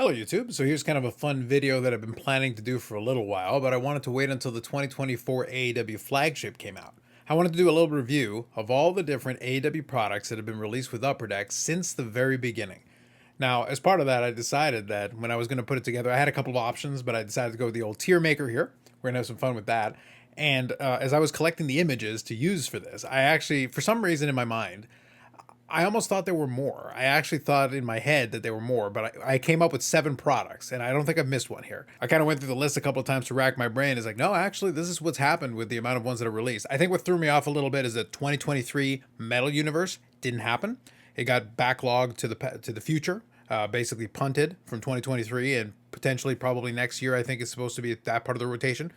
Hello YouTube. So here's kind of a fun video that I've been planning to do for a little while, but I wanted to wait until the 2024 AEW flagship came out. I wanted to do a little review of all the different AEW products that have been released with Upper Deck since the very beginning. Now, as part of that, I decided that when I was going to put it together, I had a couple of options, but I decided to go with the old tier maker here. We're going to have some fun with that. And as I was collecting the images to use for this, I actually, for some reason in my mind, I almost thought there were more. I actually thought in my head that there were more, but I came up with 7 products, and I don't think I've missed one here. I kind of went through the list a couple of times to rack my brain. It's like, no, actually, this is what's happened with the amount of ones that are released. I think what threw me off a little bit is that 2023 Metal Universe didn't happen. It got backlogged to the future, basically punted from 2023, and potentially probably next year. I think is supposed to be that part of the rotation.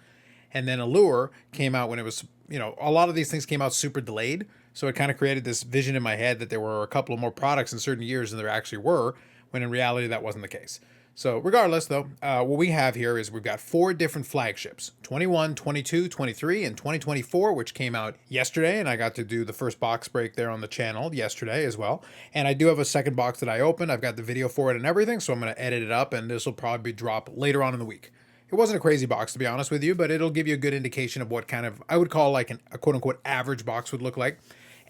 And then Allure came out when it was, a lot of these things came out super delayed. So it kind of created this vision in my head that there were a couple of more products in certain years than there actually were, when in reality that wasn't the case. So regardless, though, what we have here is we've got 4 different flagships, 21, 22, 23, and 2024, which came out yesterday. And I got to do the first box break there on the channel yesterday as well. And I do have a second box that I opened. I've got the video for it and everything. So I'm going to edit it up, and this will probably drop later on in the week. It wasn't a crazy box, to be honest with you, but it'll give you a good indication of what kind of, I would call like a quote unquote average box would look like.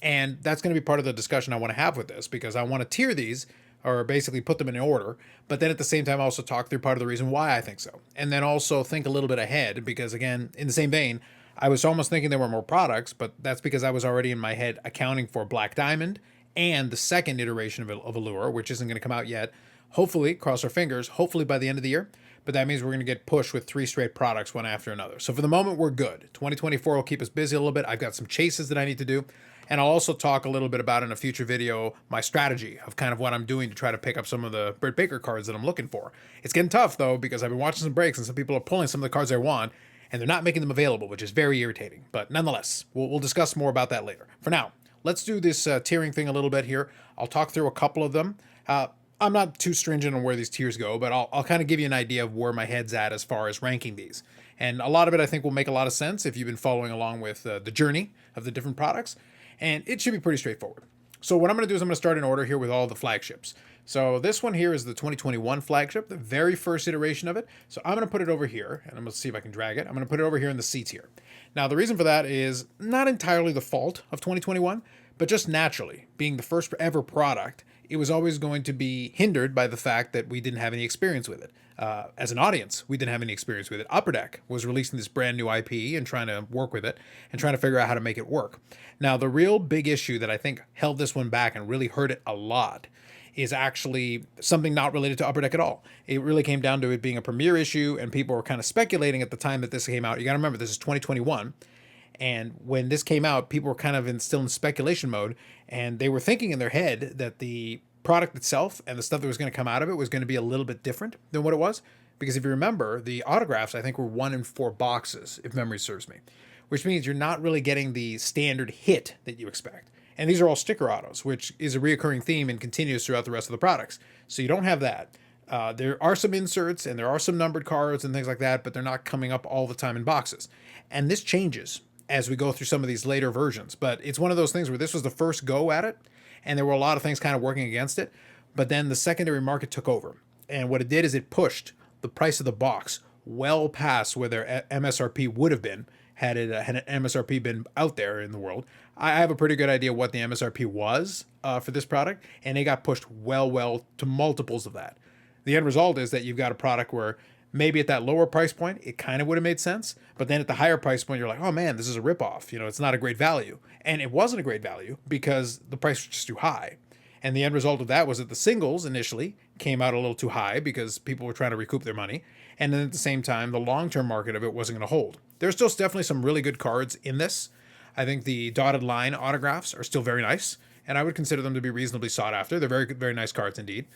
And that's going to be part of the discussion I want to have with this, because I want to tier these, or basically put them in order, but then at the same time also talk through part of the reason why I think so. And then also think a little bit ahead, because again, in the same vein, I was almost thinking there were more products, but that's because I was already in my head accounting for Black Diamond and the second iteration of Allure, which isn't going to come out yet. Hopefully, cross our fingers, hopefully by the end of the year. But that means we're going to get pushed with 3 straight products, one after another. So for the moment, we're good. 2024 will keep us busy a little bit. I've got some chases that I need to do. And I'll also talk a little bit about in a future video my strategy of kind of what I'm doing to try to pick up some of the Britt Baker cards that I'm looking for. It's getting tough, though, because I've been watching some breaks and some people are pulling some of the cards I want, and they're not making them available, which is very irritating. But nonetheless, we'll discuss more about that later. For now, let's do this tiering thing a little bit here. I'll talk through a couple of them. I'm not too stringent on where these tiers go, but I'll kind of give you an idea of where my head's at as far as ranking these. And a lot of it I think will make a lot of sense if you've been following along with the journey of the different products. And it should be pretty straightforward. So what I'm going to do is I'm going to start in order here with all the flagships. So this one here is the 2021 flagship, the very first iteration of it. So I'm going to put it over here, and I'm going to see if I can drag it. I'm going to put it over here in the C tier. Now, the reason for that is not entirely the fault of 2021, but just naturally, being the first ever product, it was always going to be hindered by the fact that we didn't have any experience with it. As an audience, we didn't have any experience with it. Upper Deck was releasing this brand new IP and trying to work with it and trying to figure out how to make it work. Now, the real big issue that I think held this one back and really hurt it a lot is actually something not related to Upper Deck at all. It really came down to it being a premiere issue, and people were kind of speculating at the time that this came out. You got to remember, this is 2021. And when this came out, people were kind of still in speculation mode, and they were thinking in their head that the product itself and the stuff that was going to come out of it was going to be a little bit different than what it was. Because if you remember, the autographs, I think, were 1 in 4 boxes, if memory serves me, which means you're not really getting the standard hit that you expect. And these are all sticker autos, which is a reoccurring theme and continues throughout the rest of the products. So you don't have that. There are some inserts and there are some numbered cards and things like that, but they're not coming up all the time in boxes. And this changes as we go through some of these later versions. But it's one of those things where this was the first go at it, and there were a lot of things kind of working against it. But then the secondary market took over. And what it did is it pushed the price of the box well past where their MSRP would have been had an MSRP been out there in the world. I have a pretty good idea what the MSRP was for this product, and it got pushed well to multiples of that. The end result is that you've got a product where maybe at that lower price point, it kind of would have made sense. But then at the higher price point, you're like, oh man, this is a ripoff. It's not a great value. And it wasn't a great value because the price was just too high. And the end result of that was that the singles initially came out a little too high because people were trying to recoup their money. And then at the same time, the long-term market of it wasn't going to hold. There's still definitely some really good cards in this. I think the dotted line autographs are still very nice, and I would consider them to be reasonably sought after. They're very, very nice cards indeed.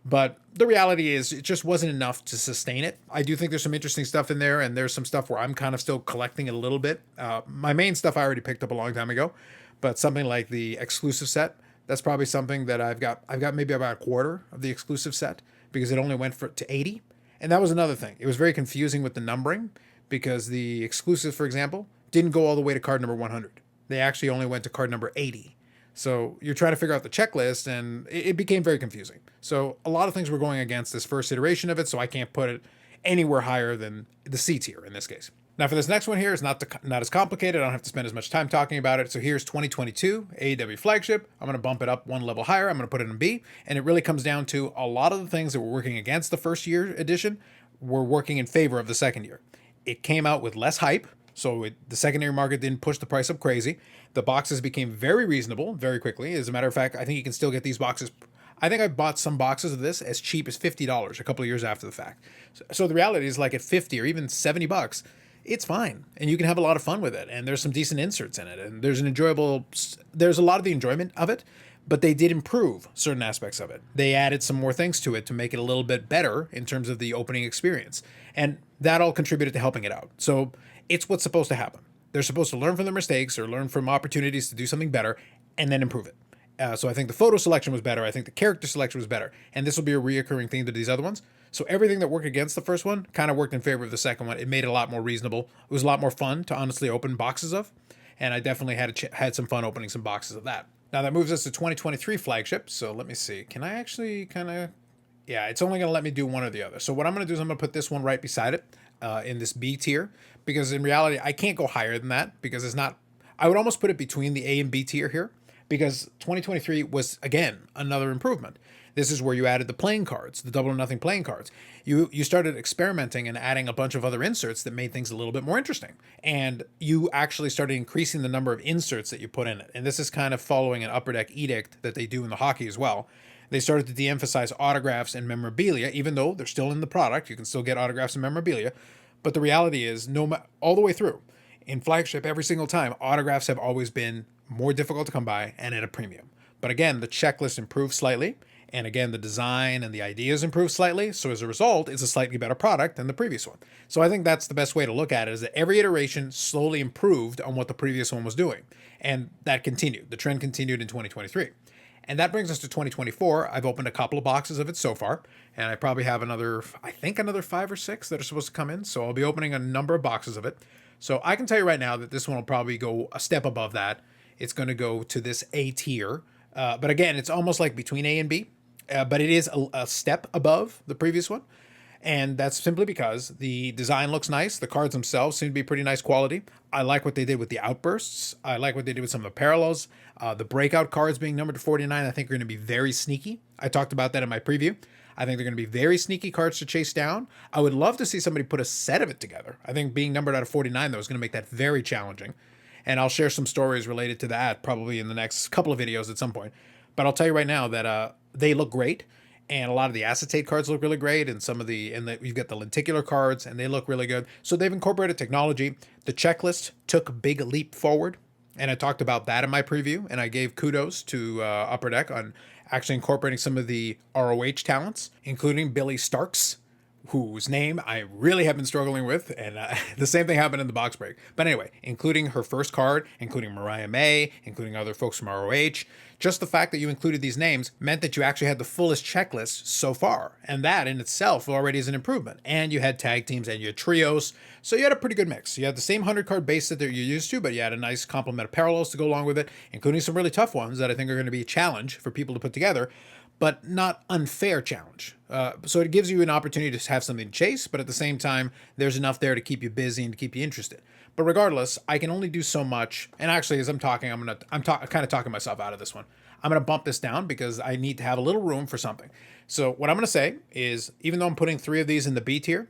But the reality is it just wasn't enough to sustain it. I do think there's some interesting stuff in there, and there's some stuff where I'm kind of still collecting it a little bit. My main stuff I already picked up a long time ago, but something like the exclusive set, that's probably something that I've got maybe about a quarter of the exclusive set because it only went to 80. And that was another thing. It was very confusing with the numbering because the exclusives, for example, didn't go all the way to card number 100. They actually only went to card number 80. So you're trying to figure out the checklist, and it became very confusing. So a lot of things were going against this first iteration of it, so I can't put it anywhere higher than the C tier in this case. Now for this next one here, it's not as complicated. I don't have to spend as much time talking about it. So here's 2022 AEW Flagship. I'm going to bump it up one level higher. I'm going to put it in B. And it really comes down to a lot of the things that were working against the first year edition were working in favor of the second year. It came out with less hype, so the secondary market didn't push the price up crazy. The boxes became very reasonable very quickly. As a matter of fact, I think you can still get these boxes. I think I bought some boxes of this as cheap as $50 a couple of years after the fact. So the reality is, like, at 50 or even $70, it's fine, and you can have a lot of fun with it, and there's some decent inserts in it, and there's a lot of the enjoyment of it, but they did improve certain aspects of it. They added some more things to it to make it a little bit better in terms of the opening experience, and that all contributed to helping it out. So it's what's supposed to happen. They're supposed to learn from their mistakes or learn from opportunities to do something better and then improve it. So I think the photo selection was better. I think the character selection was better. And this will be a reoccurring theme to these other ones. So everything that worked against the first one kind of worked in favor of the second one. It made it a lot more reasonable. It was a lot more fun to honestly open boxes of. And I definitely had some fun opening some boxes of that. Now that moves us to 2023 Flagship. So let me see. Can I actually kind of... Yeah, it's only going to let me do one or the other. So what I'm going to do is I'm going to put this one right beside it in this B tier. Because in reality, I can't go higher than that. Because it's not... I would almost put it between the A and B tier here. Because 2023 was, again, another improvement. This is where you added the playing cards, the Double or Nothing playing cards. You started experimenting and adding a bunch of other inserts that made things a little bit more interesting. And you actually started increasing the number of inserts that you put in it. And this is kind of following an Upper Deck edict that they do in the hockey as well. They started to de-emphasize autographs and memorabilia, even though they're still in the product. You can still get autographs and memorabilia. But the reality is, all the way through, in Flagship, every single time, autographs have always been more difficult to come by and at a premium. But again, the checklist improved slightly. And again, the design and the ideas improved slightly. So as a result, it's a slightly better product than the previous one. So I think that's the best way to look at it, is that every iteration slowly improved on what the previous one was doing. And that continued. The trend continued in 2023. And that brings us to 2024. I've opened a couple of boxes of it so far. And I probably have another 5 or 6 that are supposed to come in. So I'll be opening a number of boxes of it. So I can tell you right now that this one will probably go a step above that. It's going to go to this A tier. But again, it's almost like between A and B. But it is a step above the previous one. And that's simply because the design looks nice. The cards themselves seem to be pretty nice quality. I like what they did with the outbursts. I like what they did with some of the parallels. The breakout cards being numbered to 49, I think are going to be very sneaky. I talked about that in my preview. I think they're going to be very sneaky cards to chase down. I would love to see somebody put a set of it together. I think being numbered out of 49, though, is going to make that very challenging. And I'll share some stories related to that probably in the next couple of videos at some point. But I'll tell you right now that they look great. And a lot of the acetate cards look really great. And you've got the lenticular cards, and they look really good. So they've incorporated technology. The checklist took a big leap forward. And I talked about that in my preview. And I gave kudos to Upper Deck on actually incorporating some of the ROH talents, including Billy Starks, whose name I really have been struggling with, and the same thing happened in the box break. But anyway, including her first card, including Mariah May, including other folks from ROH, just the fact that you included these names meant that you actually had the fullest checklist so far, and that in itself already is an improvement. And you had tag teams and you had trios, so you had a pretty good mix. You had the same 100-card base that you're used to, but you had a nice complement of parallels to go along with it, including some really tough ones that I think are going to be a challenge for people to put together, but not unfair challenge. So it gives you an opportunity to have something to chase, but at the same time, there's enough there to keep you busy and to keep you interested. But regardless, I can only do so much. And actually, as I'm talking, I'm kind of talking myself out of this one. I'm going to bump this down because I need to have a little room for something. So what I'm going to say is, even though I'm putting 3 of these in the B tier,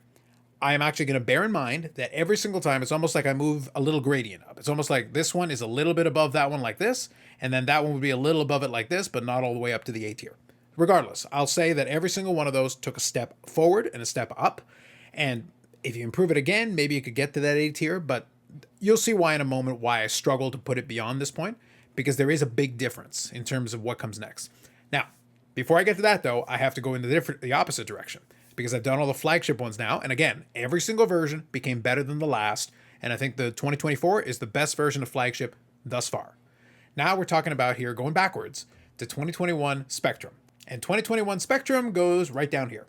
I am actually going to bear in mind that every single time, it's almost like I move a little gradient up. It's almost like this one is a little bit above that one like this, and then that one would be a little above it like this, but not all the way up to the A tier. Regardless, I'll say that every single one of those took a step forward and a step up. And if you improve it again, maybe you could get to that A tier, but you'll see why in a moment why I struggle to put it beyond this point, because there is a big difference in terms of what comes next. Now, before I get to that though, I have to go in the opposite direction, because I've done all the flagship ones now. And again, every single version became better than the last. And I think the 2024 is the best version of flagship thus far. Now we're talking about here going backwards to 2021 Spectrum. And 2021 Spectrum goes right down here.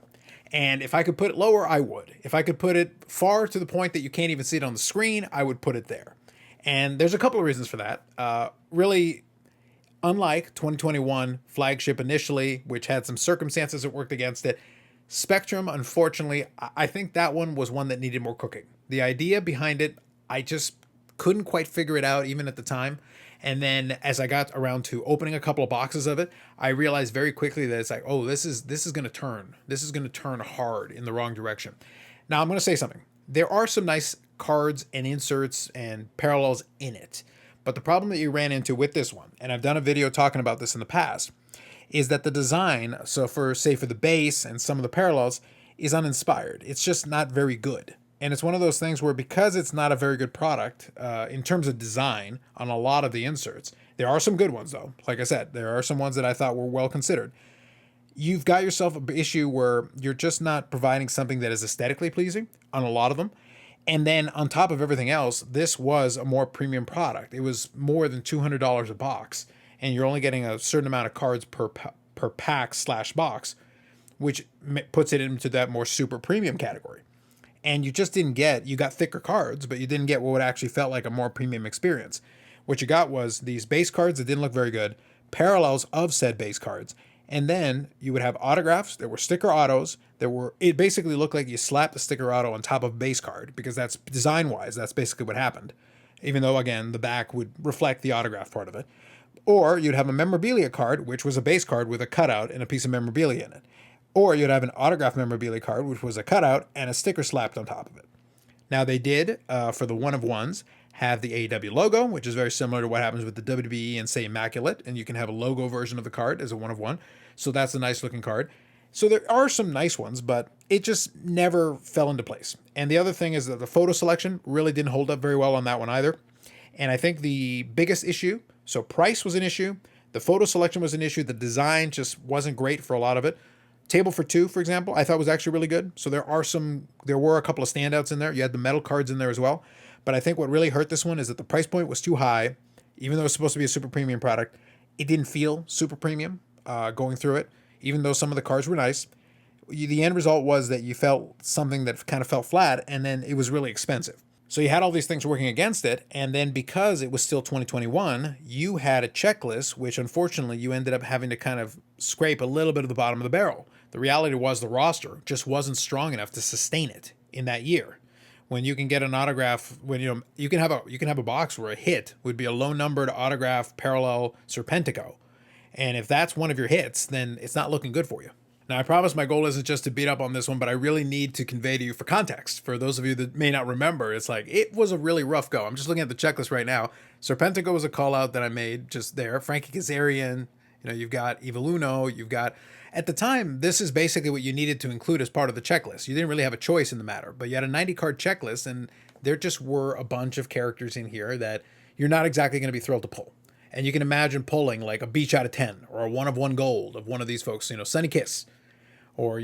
And if I could put it lower, I would. If I could put it far to the point that you can't even see it on the screen, I would put it there. And there's a couple of reasons for that. Really, unlike 2021 flagship initially, which had some circumstances that worked against it, Spectrum, unfortunately, I think that one was one that needed more cooking. The idea behind it, I just couldn't quite figure it out even at the time. And then as I got around to opening a couple of boxes of it, I realized very quickly that it's like, oh, this is going to turn. This is going to turn hard in the wrong direction. Now I'm going to say something. There are some nice cards and inserts and parallels in it. But the problem that you ran into with this one, and I've done a video talking about this in the past, is that the design, so for say for the base and some of the parallels, is uninspired. It's just not very good. And it's one of those things where because it's not a very good product in terms of design on a lot of the inserts, there are some good ones though. Like I said, there are some ones that I thought were well considered. You've got yourself an issue where you're just not providing something that is aesthetically pleasing on a lot of them. And then on top of everything else, this was a more premium product. It was more than $200 a box, and you're only getting a certain amount of cards per pack / box, which puts it into that more super premium category. And you just didn't get, you got thicker cards, but you didn't get what actually felt like a more premium experience. What you got was these base cards that didn't look very good, parallels of said base cards, and then you would have autographs. There were sticker autos. It basically looked like you slapped the sticker auto on top of a base card, because that's design-wise, that's basically what happened. Even though, again, the back would reflect the autograph part of it. Or you'd have a memorabilia card, which was a base card with a cutout and a piece of memorabilia in it. Or you'd have an autograph memorabilia card, which was a cutout and a sticker slapped on top of it. Now they did, for the one-of-ones, have the AEW logo, which is very similar to what happens with the WWE and, say, Immaculate, and you can have a logo version of the card as a one-of-one. So that's a nice-looking card. So there are some nice ones, but it just never fell into place. And the other thing is that the photo selection really didn't hold up very well on that one either. And I think the biggest issue, so price was an issue, the photo selection was an issue, the design just wasn't great for a lot of it. Table for Two, for example, I thought was actually really good. So there were a couple of standouts in there. You had the metal cards in there as well. But I think what really hurt this one is that the price point was too high. Even though it's supposed to be a super premium product, it didn't feel super premium going through it, even though some of the cards were nice. The end result was that you felt something that kind of felt flat, and then it was really expensive. So you had all these things working against it, and then because it was still 2021, you had a checklist, which unfortunately you ended up having to kind of scrape a little bit of the bottom of the barrel. The reality was the roster just wasn't strong enough to sustain it in that year. When you can get an autograph, when you can have a box where a hit would be a low numbered autograph parallel Serpentico, and if that's one of your hits, then it's not looking good for you. Now, I promise my goal isn't just to beat up on this one, but I really need to convey to you for context. For those of you that may not remember, it's like, it was a really rough go. I'm just looking at the checklist right now. Serpentico was a call out that I made just there. Frankie Kazarian, you've got Evoluno, you've got, at the time, this is basically what you needed to include as part of the checklist. You didn't really have a choice in the matter, but you had a 90 card checklist, and there just were a bunch of characters in here that you're not exactly going to be thrilled to pull. And you can imagine pulling like a Beach out of 10 or a 1/1 gold of one of these folks, Sonny Kiss, or,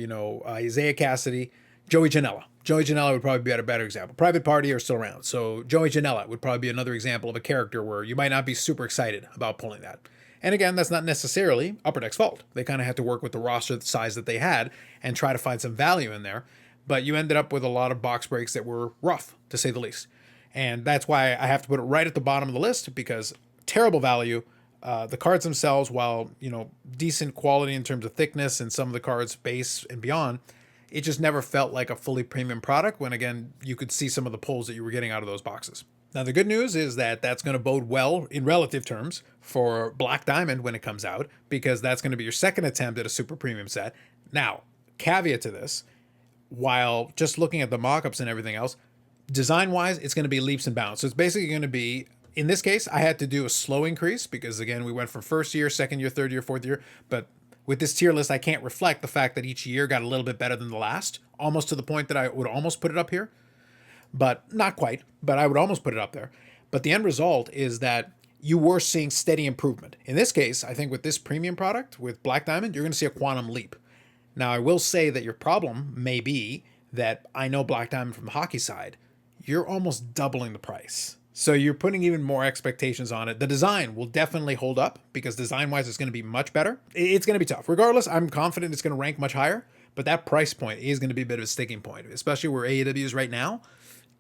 Isaiah Cassidy, Joey Janela. Joey Janela would probably be a better example. Private Party are still around. So Joey Janela would probably be another example of a character where you might not be super excited about pulling that. And again, that's not necessarily Upper Deck's fault. They kind of had to work with the roster size that they had and try to find some value in there. But you ended up with a lot of box breaks that were rough, to say the least. And that's why I have to put it right at the bottom of the list, because terrible value. The cards themselves, while, decent quality in terms of thickness and some of the cards base and beyond, it just never felt like a fully premium product when, again, you could see some of the pulls that you were getting out of those boxes. Now, the good news is that that's going to bode well in relative terms for Black Diamond when it comes out, because that's going to be your second attempt at a super premium set. Now, caveat to this, while just looking at the mock-ups and everything else, design-wise, it's going to be leaps and bounds. So it's basically going to be, in this case, I had to do a slow increase because, again, we went from first year, second year, third year, fourth year. But with this tier list, I can't reflect the fact that each year got a little bit better than the last, almost to the point that I would almost put it up here. But not quite, but I would almost put it up there. But the end result is that you were seeing steady improvement. In this case, I think with this premium product, with Black Diamond, you're going to see a quantum leap. Now, I will say that your problem may be that I know Black Diamond from the hockey side, you're almost doubling the price. So you're putting even more expectations on it. The design will definitely hold up because design-wise it's going to be much better. It's going to be tough. Regardless, I'm confident it's going to rank much higher, but that price point is going to be a bit of a sticking point, especially where AEW is right now.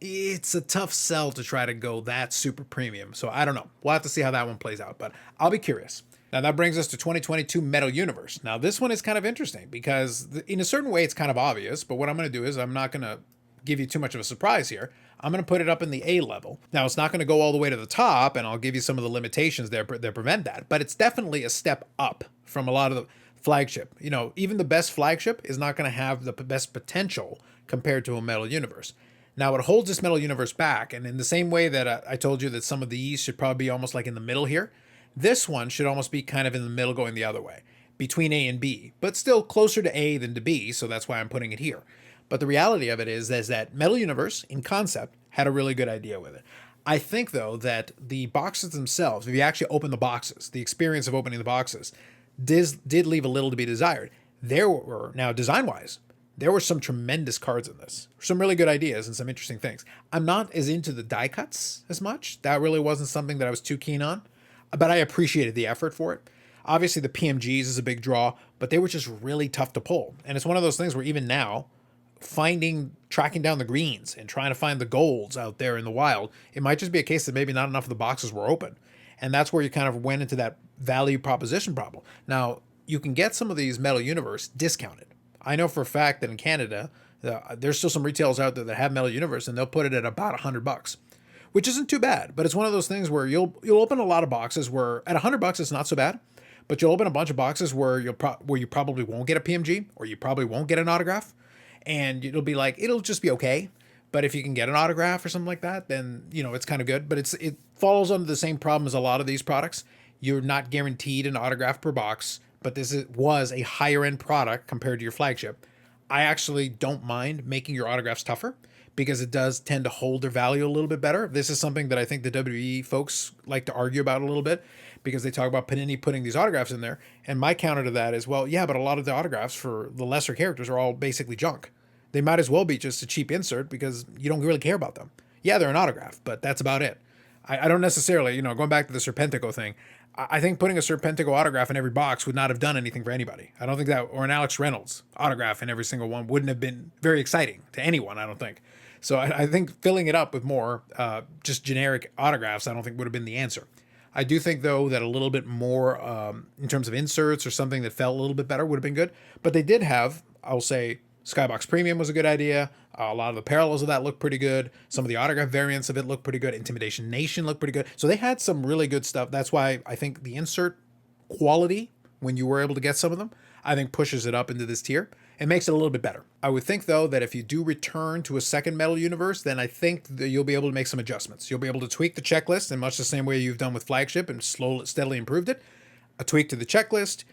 It's a tough sell to try to go that super premium. So I don't know. We'll have to see how that one plays out, but I'll be curious. Now that brings us to 2022 Metal Universe. Now this one is kind of interesting because in a certain way it's kind of obvious, but what I'm going to do is I'm not going to give you too much of a surprise here. I'm going to put it up in the A level. Now it's not going to go all the way to the top, and I'll give you some of the limitations that prevent that, but it's definitely a step up from a lot of the flagship. You know, even the best flagship is not going to have the best potential compared to a Metal Universe. Now, it holds this Metal Universe back, and in the same way that I told you that some of these should probably be almost like in the middle here, this one should almost be kind of in the middle going the other way, between A and B, but still closer to A than to B, so that's why I'm putting it here. But the reality of it is that Metal Universe, in concept, had a really good idea with it. I think, though, that the boxes themselves, if you actually open the boxes, the experience of opening the boxes, did leave a little to be desired. There were, now design-wise, there were some tremendous cards in this. Some really good ideas and some interesting things. I'm not as into the die cuts as much. That really wasn't something that I was too keen on, but I appreciated the effort for it. Obviously, the PMGs is a big draw, but they were just really tough to pull. And it's one of those things where even now, tracking down the greens and trying to find the golds out there in the wild, it might just be a case that maybe not enough of the boxes were open. And that's where you kind of went into that value proposition problem. Now, you can get some of these Metal Universe discounted. I know for a fact that in Canada, there's still some retailers out there that have Metal Universe, and they'll put it at about $100, which isn't too bad. But it's one of those things where you'll open a lot of boxes where at $100 it's not so bad, but you'll open a bunch of boxes where you probably won't get a PMG, or you probably won't get an autograph, and it'll be like, it'll just be okay. But if you can get an autograph or something like that, then it's kind of good. But it falls under the same problem as a lot of these products. You're not guaranteed an autograph per box, but was a higher end product compared to your flagship. I actually don't mind making your autographs tougher because it does tend to hold their value a little bit better. This is something that I think the WWE folks like to argue about a little bit because they talk about Panini putting these autographs in there. And my counter to that is, well, yeah, but a lot of the autographs for the lesser characters are all basically junk. They might as well be just a cheap insert because you don't really care about them. Yeah, they're an autograph, but that's about it. I don't necessarily, going back to the Serpentico thing, I think putting a Serpentico autograph in every box would not have done anything for anybody. I don't think that, or an Alex Reynolds autograph in every single one wouldn't have been very exciting to anyone, I don't think. So I think filling it up with more just generic autographs, I don't think would have been the answer. I do think, though, that a little bit more in terms of inserts or something that felt a little bit better would have been good. But they did have, I'll say, Skybox Premium was a good idea. A lot of the parallels of that looked pretty good. Some of the autograph variants of it looked pretty good. Intimidation Nation looked pretty good. So they had some really good stuff. That's why I think the insert quality, when you were able to get some of them, I think pushes it up into this tier and makes it a little bit better. I would think, though, that if you do return to a second Metal Universe, then I think that you'll be able to make some adjustments. You'll be able to tweak the checklist in much the same way you've done with Flagship and steadily improved it. A tweak to the checklist,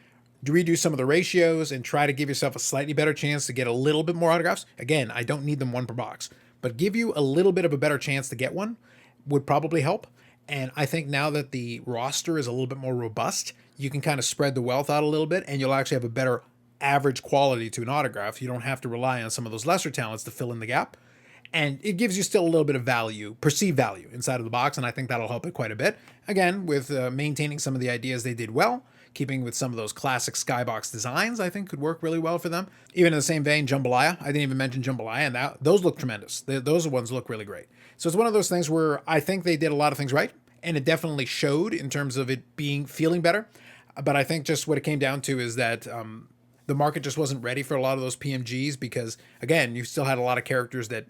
redo some of the ratios, and try to give yourself a slightly better chance to get a little bit more autographs. Again, I don't need them one per box, but give you a little bit of a better chance to get one would probably help. And I think now that the roster is a little bit more robust, you can kind of spread the wealth out a little bit, and you'll actually have a better average quality to an autograph. You don't have to rely on some of those lesser talents to fill in the gap. And it gives you still a little bit of value, perceived value inside of the box, and I think that'll help it quite a bit. Again, with maintaining some of the ideas they did well, keeping with some of those classic skybox designs, I think could work really well for them. Even in the same vein, Jambalaya. I didn't even mention Jambalaya, and those look tremendous. Those ones look really great. So it's one of those things where I think they did a lot of things right, and it definitely showed in terms of it feeling better. But I think just what it came down to is that the market just wasn't ready for a lot of those PMGs because, again, you still had a lot of characters that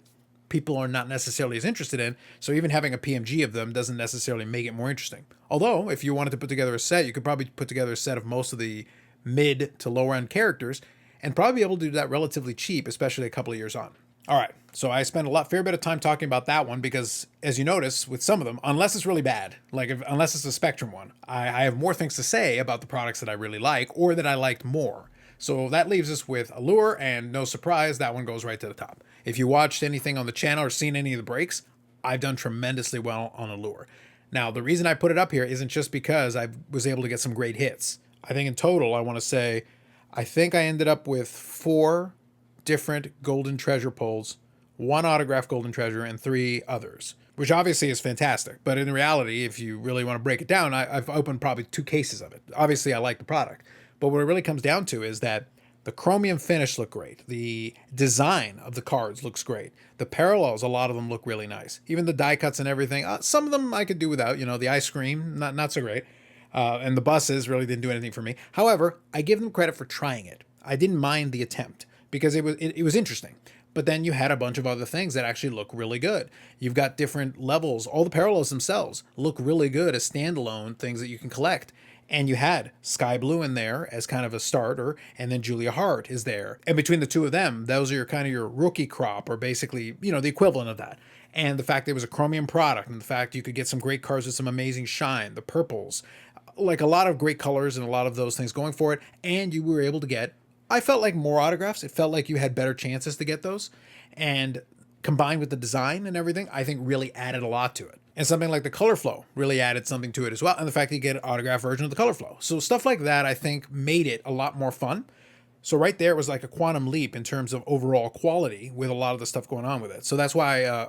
people are not necessarily as interested in. So even having a PMG of them doesn't necessarily make it more interesting. Although, if you wanted to put together a set, you could probably put together a set of most of the mid to lower end characters and probably be able to do that relatively cheap, especially a couple of years on. All right, so I spent fair bit of time talking about that one because, as you notice, with some of them, unless it's really bad, unless it's a Spectrum one, I have more things to say about the products that I really like or that I liked more. So that leaves us with Allure, and no surprise, that one goes right to the top. If you watched anything on the channel or seen any of the breaks, I've done tremendously well on Allure. Now, the reason I put it up here isn't just because I was able to get some great hits. I think in total, I want to say, I think I ended up with 4 different Golden Treasure pulls, 1 autographed Golden Treasure, and 3 others, which obviously is fantastic. But in reality, if you really want to break it down, I've opened probably 2 cases of it. Obviously, I like the product. But what it really comes down to is that the chromium finish looked great. The design of the cards looks great. The parallels, a lot of them look really nice. Even the die cuts and everything, some of them I could do without. The ice cream, not so great. And the buses really didn't do anything for me. However, I give them credit for trying it. I didn't mind the attempt because it was interesting. But then you had a bunch of other things that actually look really good. You've got different levels. All the parallels themselves look really good as standalone things that you can collect. And you had Sky Blue in there as kind of a starter, and then Julia Hart is there. And between the two of them, those are your kind of your rookie crop, or basically, the equivalent of that. And the fact that it was a chromium product, and the fact you could get some great cards with some amazing shine, the purples, like a lot of great colors and a lot of those things going for it. And you were able to get, I felt like, more autographs. It felt like you had better chances to get those. And combined with the design and everything, I think really added a lot to it. And something like the color flow really added something to it as well. And the fact that you get an autographed version of the color flow. So stuff like that, I think, made it a lot more fun. So right there was like a quantum leap in terms of overall quality with a lot of the stuff going on with it. So that's why,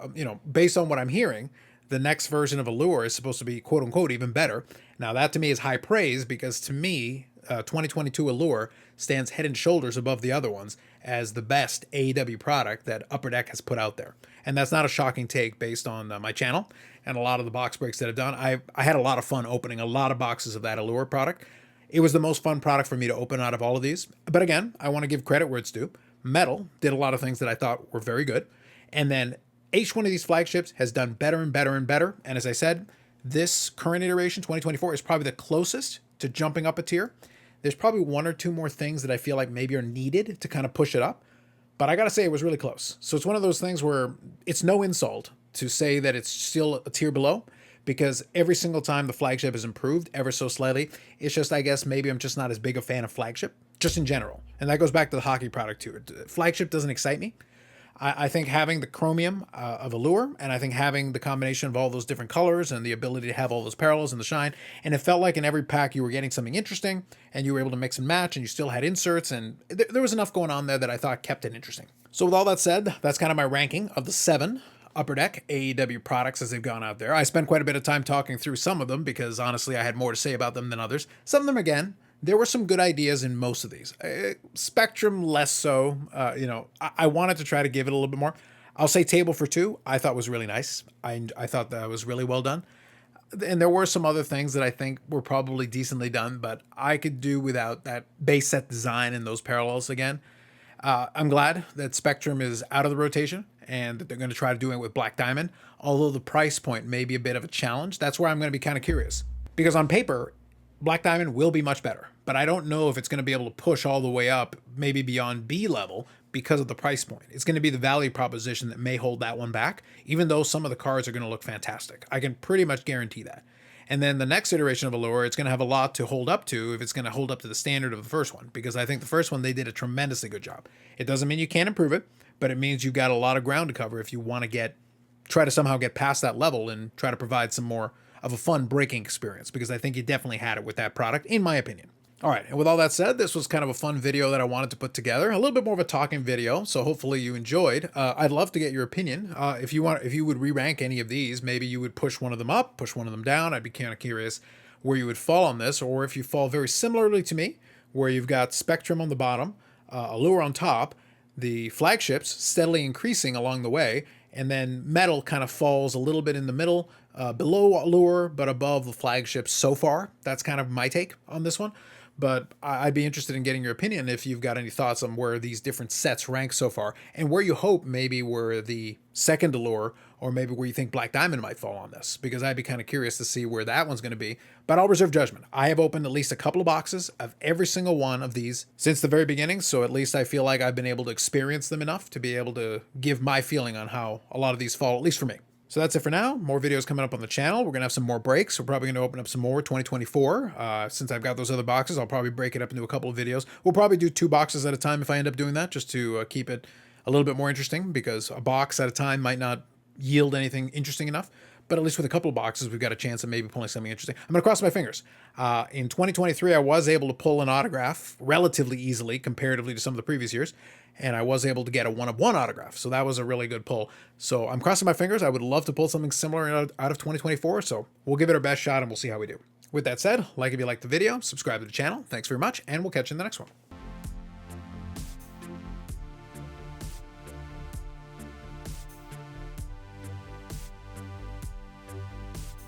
based on what I'm hearing, the next version of Allure is supposed to be, quote unquote, even better. Now that to me is high praise, because to me, 2022 Allure stands head and shoulders above the other ones as the best AEW product that Upper Deck has put out there. And that's not a shocking take based on my channel and a lot of the box breaks that I've done. I had a lot of fun opening a lot of boxes of that Allure product. It was the most fun product for me to open out of all of these. But again, I want to give credit where it's due. Metal did a lot of things that I thought were very good. And then each one of these flagships has done better and better and better. And as I said, this current iteration, 2024, is probably the closest to jumping up a tier. There's probably one or two more things that I feel like maybe are needed to kind of push it up. But I got to say, it was really close. So it's one of those things where it's no insult to say that it's still a tier below, because every single time the flagship is improved ever so slightly. It's just, I guess, maybe I'm just not as big a fan of flagship, just in general. And that goes back to the hockey product too. Flagship doesn't excite me. I think having the chromium of Allure, and I think having the combination of all those different colors and the ability to have all those parallels and the shine, and it felt like in every pack you were getting something interesting, and you were able to mix and match, and you still had inserts, and there was enough going on there that I thought kept it interesting. So with all that said, that's kind of my ranking of the 7 Upper Deck AEW products as they've gone out there. I spent quite a bit of time talking through some of them because honestly I had more to say about them than others. Some of them, again, there were some good ideas in most of these. Spectrum, less so. I wanted to try to give it a little bit more. I'll say Table for Two, I thought was really nice. I thought that was really well done. And there were some other things that I think were probably decently done, but I could do without that base set design and those parallels again. I'm glad that Spectrum is out of the rotation and that they're going to try to do it with Black Diamond, although the price point may be a bit of a challenge. That's where I'm going to be kind of curious. Because on paper, Black Diamond will be much better, but I don't know if it's going to be able to push all the way up, maybe beyond B level, because of the price point. It's going to be the value proposition that may hold that one back, even though some of the cards are going to look fantastic. I can pretty much guarantee that. And then the next iteration of Allure, it's going to have a lot to hold up to if it's going to hold up to the standard of the first one, because I think the first one, they did a tremendously good job. It doesn't mean you can't improve it, but it means you've got a lot of ground to cover if you want to try to somehow get past that level and try to provide some more of a fun breaking experience, because I think you definitely had it with that product, in my opinion. All right, and with all that said, this was kind of a fun video that I wanted to put together, a little bit more of a talking video, so hopefully you enjoyed. I'd love to get your opinion. If you would re-rank any of these, maybe you would push one of them up, push one of them down. I'd be kind of curious where you would fall on this, or if you fall very similarly to me, where you've got Spectrum on the bottom, Allure on top, the flagships steadily increasing along the way, and then Metal kind of falls a little bit in the middle, below Allure, but above the flagships so far. That's kind of my take on this one. But I'd be interested in getting your opinion if you've got any thoughts on where these different sets rank so far, and where you hope maybe where the second Allure, or maybe where you think Black Diamond might fall on this, because I'd be kind of curious to see where that one's going to be. But I'll reserve judgment. I have opened at least a couple of boxes of every single one of these since the very beginning, so at least I feel like I've been able to experience them enough to be able to give my feeling on how a lot of these fall, at least for me. So that's it for now. More videos coming up on the channel. We're going to have some more breaks. We're probably going to open up some more 2024. Since I've got those other boxes, I'll probably break it up into a couple of videos. We'll probably do 2 boxes at a time if I end up doing that, just to keep it a little bit more interesting, because a box at a time might not yield anything interesting enough. But at least with a couple of boxes, we've got a chance of maybe pulling something interesting. I'm going to cross my fingers. In 2023, I was able to pull an autograph relatively easily comparatively to some of the previous years. And I was able to get a 1-of-1 autograph. So that was a really good pull. So I'm crossing my fingers. I would love to pull something similar out of 2024. So we'll give it our best shot and we'll see how we do. With that said, like if you liked the video, subscribe to the channel. Thanks very much, and we'll catch you in the next one.